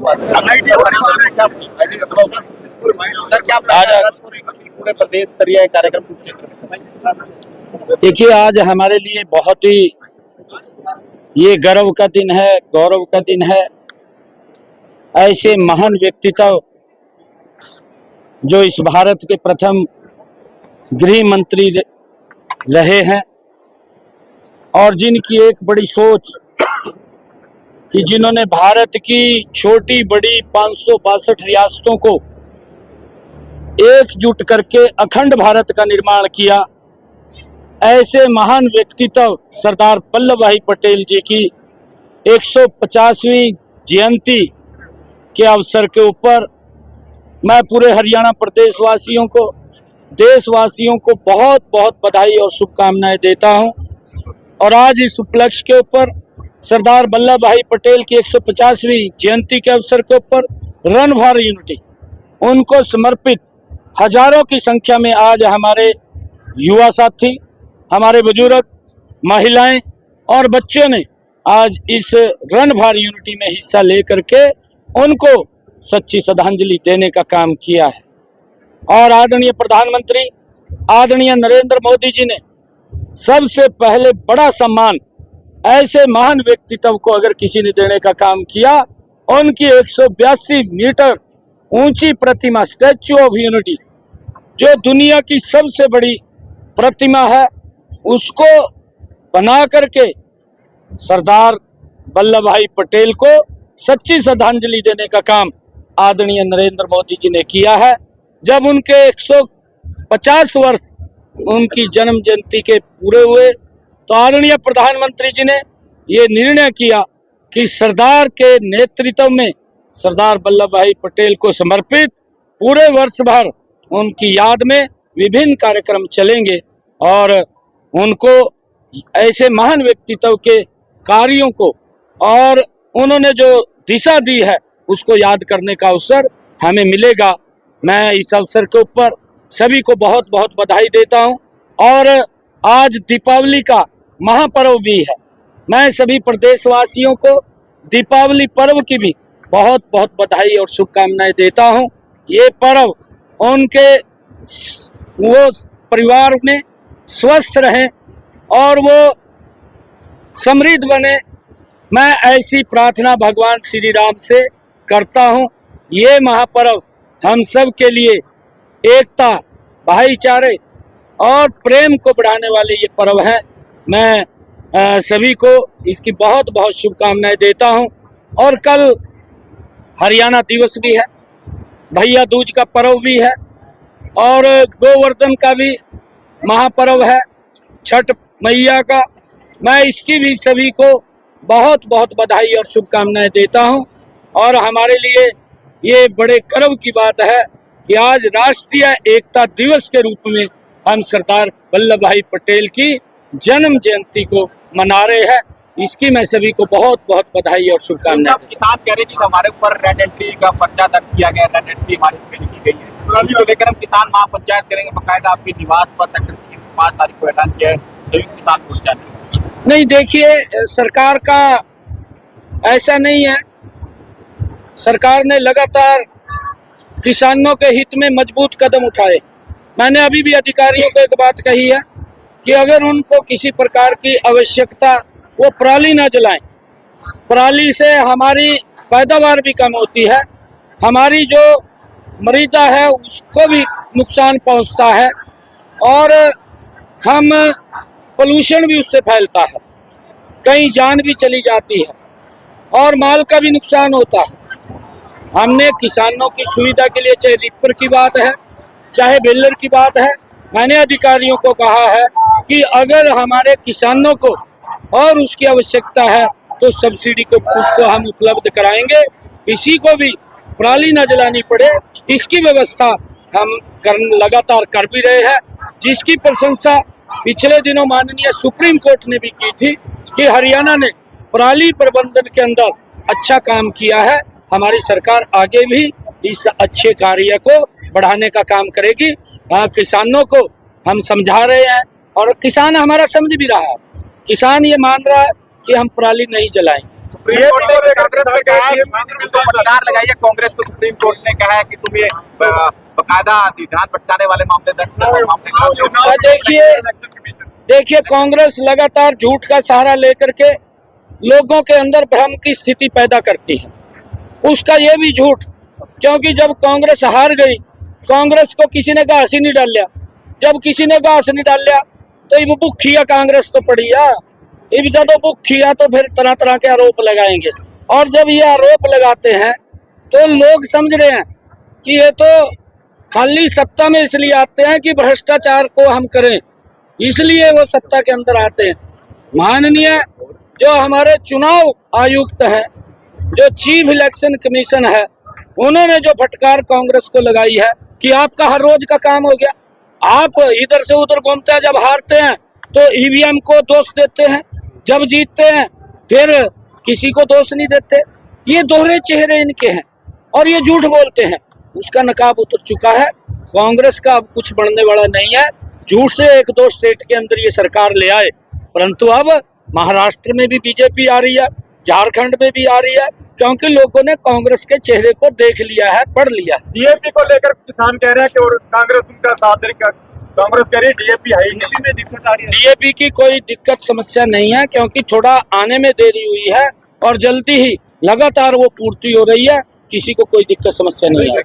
Sir क्या पूरे प्रदेश स्तरीय कार्यक्रम? देखिए, आज हमारे लिए बहुत ही ये गर्व का दिन है, गौरव का दिन है। ऐसे महान व्यक्तित्व जो इस भारत के प्रथम गृह मंत्री रहे हैं और जिनकी एक बड़ी सोच कि जिन्होंने भारत की छोटी बड़ी 562 रियासतों को एकजुट करके अखंड भारत का निर्माण किया, ऐसे महान व्यक्तित्व सरदार वल्लभ भाई पटेल जी की 150वीं जयंती के अवसर के ऊपर मैं पूरे हरियाणा प्रदेश वासियों को, देशवासियों को बहुत बहुत बधाई और शुभकामनाएं देता हूं। और आज इस उपलक्ष्य के ऊपर सरदार वल्लभ भाई पटेल की 150वीं जयंती के अवसर के ऊपर रन फॉर यूनिटी उनको समर्पित हजारों की संख्या में आज हमारे युवा साथी, हमारे बुजुर्ग, महिलाएं और बच्चों ने आज इस रन फॉर यूनिटी में हिस्सा लेकर के उनको सच्ची श्रद्धांजलि देने का काम किया है। और आदरणीय प्रधानमंत्री आदरणीय नरेंद्र मोदी जी ने सबसे पहले बड़ा सम्मान ऐसे महान व्यक्तित्व को अगर किसी ने देने का काम किया, उनकी 182 मीटर ऊंची प्रतिमा स्टैच्यू ऑफ यूनिटी जो दुनिया की सबसे बड़ी प्रतिमा है, उसको बना करके सरदार वल्लभ भाई पटेल को सच्ची श्रद्धांजलि देने का काम आदरणीय नरेंद्र मोदी जी ने किया है। जब उनके 150 वर्ष उनकी जन्म जयंती के पूरे हुए तो आदरणीय प्रधानमंत्री जी ने ये निर्णय किया कि सरदार के नेतृत्व में सरदार वल्लभ भाई पटेल को समर्पित पूरे वर्ष भर उनकी याद में विभिन्न कार्यक्रम चलेंगे और उनको ऐसे महान व्यक्तित्व के कार्यों को और उन्होंने जो दिशा दी है उसको याद करने का अवसर हमें मिलेगा। मैं इस अवसर के ऊपर सभी को बहुत बहुत बधाई देता हूं। और आज दीपावली का महापर्व भी है। मैं सभी प्रदेशवासियों को दीपावली पर्व की भी बहुत बहुत बधाई और शुभकामनाएं देता हूं। ये पर्व उनके वो परिवार में स्वस्थ रहें और वो समृद्ध बने, मैं ऐसी प्रार्थना भगवान श्री राम से करता हूं। ये महापर्व हम सब के लिए एकता, भाईचारे और प्रेम को बढ़ाने वाले ये पर्व है। मैं सभी को इसकी बहुत बहुत शुभकामनाएं देता हूं। और कल हरियाणा दिवस भी है, भैया दूज का पर्व भी है और गोवर्धन का भी महापर्व है, छठ मैया का। मैं इसकी भी सभी को बहुत बहुत बधाई और शुभकामनाएं देता हूं। और हमारे लिए ये बड़े गर्व की बात है कि आज राष्ट्रीय एकता दिवस के रूप में हम सरदार वल्लभ भाई पटेल की जन्म जयंती को मना रहे हैं। इसकी मैं सभी को बहुत बहुत बधाई और शुभकामनाएं। किसान कह रहे हैं कि हमारे ऊपर रेड एंट्री का पर्चा दर्ज किया गया, रेड एंट्री हमारे इस पे लिखी गई है, तो लेकर हम किसान महापंचायत करेंगे, बाकायदा आपके निवास पर सेक्टर 5 तारीख को ऐलान किया है संयुक्त किसान मोर्चा ने। नहीं, देखिए, सरकार का ऐसा नहीं है। सरकार ने लगातार किसानों के हित में मजबूत कदम उठाए। मैंने अभी भी अधिकारियों को एक बात कही है कि अगर उनको किसी प्रकार की आवश्यकता, वो पराली ना जलाएं। पराली से हमारी पैदावार भी कम होती है, हमारी जो मृदा है उसको भी नुकसान पहुंचता है और हम पोल्यूशन भी उससे फैलता है, कहीं जान भी चली जाती है और माल का भी नुकसान होता है। हमने किसानों की सुविधा के लिए, चाहे रिपर की बात है चाहे बेलर की बात है, मैंने अधिकारियों को कहा है कि अगर हमारे किसानों को और उसकी आवश्यकता है तो सब्सिडी को उसको हम उपलब्ध कराएंगे। किसी को भी पराली न जलानी पड़े, इसकी व्यवस्था हम लगातार कर भी रहे हैं, जिसकी प्रशंसा पिछले दिनों माननीय सुप्रीम कोर्ट ने भी की थी कि हरियाणा ने पराली प्रबंधन के अंदर अच्छा काम किया है। हमारी सरकार आगे भी इस अच्छे कार्य को बढ़ाने का काम करेगी। किसानों को हम समझा रहे हैं और किसान हमारा समझ भी रहा है। किसान ये मान रहा है कि हम पराली नहीं जलाएंगे। सुप्रीम कोर्ट ने कांग्रेस ने कहा है तो फटकार लगाई है कांग्रेस को। सुप्रीम कोर्ट ने कहा है कि तुम ये बकायदा ध्यान भटकाने वाले मामले दर्ज देखिए कांग्रेस लगातार झूठ का सहारा लेकर के लोगों के अंदर भ्रम की स्थिति पैदा करती है। उसका ये भी झूठ, क्योंकि जब कांग्रेस हार गई, कांग्रेस को किसी ने घास ही नहीं डाल लिया। जब किसी ने घास नहीं डाल लिया तो ये बुखिया कांग्रेस तो पड़ी है। ये जब बुखिया तो फिर तरह तरह के आरोप लगाएंगे, और जब ये आरोप लगाते हैं तो लोग समझ रहे हैं कि ये तो खाली सत्ता में इसलिए आते हैं कि भ्रष्टाचार को हम करें, इसलिए वो सत्ता के अंदर आते हैं। माननीय जो हमारे चुनाव आयुक्त है, जो चीफ इलेक्शन कमीशन है, उन्होंने जो फटकार कांग्रेस को लगाई है कि आपका हर रोज का काम हो गया, आप इधर से उधर घूमते हैं, जब हारते हैं तो ईवीएम को दोष देते हैं, जब जीतते हैं फिर किसी को दोष नहीं देते। ये दोहरे चेहरे इनके हैं और ये झूठ बोलते हैं। उसका नकाब उतर चुका है। कांग्रेस का अब कुछ बढ़ने वाला नहीं है। झूठ से एक दो स्टेट के अंदर ये सरकार ले आए, परंतु अब महाराष्ट्र में भी बीजेपी आ रही है, झारखंड में भी आ रही है, क्योंकि लोगों ने कांग्रेस के चेहरे को देख लिया है, पढ़ लिया है। डीएपी को लेकर किसान कह रहे हैं कि और कांग्रेस उनका साथ देगा। कांग्रेस कह रही है डीएपी है ही नहीं, में दिक्कत आ रही है। डीएपी की कोई दिक्कत समस्या नहीं है, क्योंकि थोड़ा आने में देरी हुई है और जल्दी ही लगातार वो पूर्ति हो रही है। किसी को कोई दिक्कत समस्या नहीं है।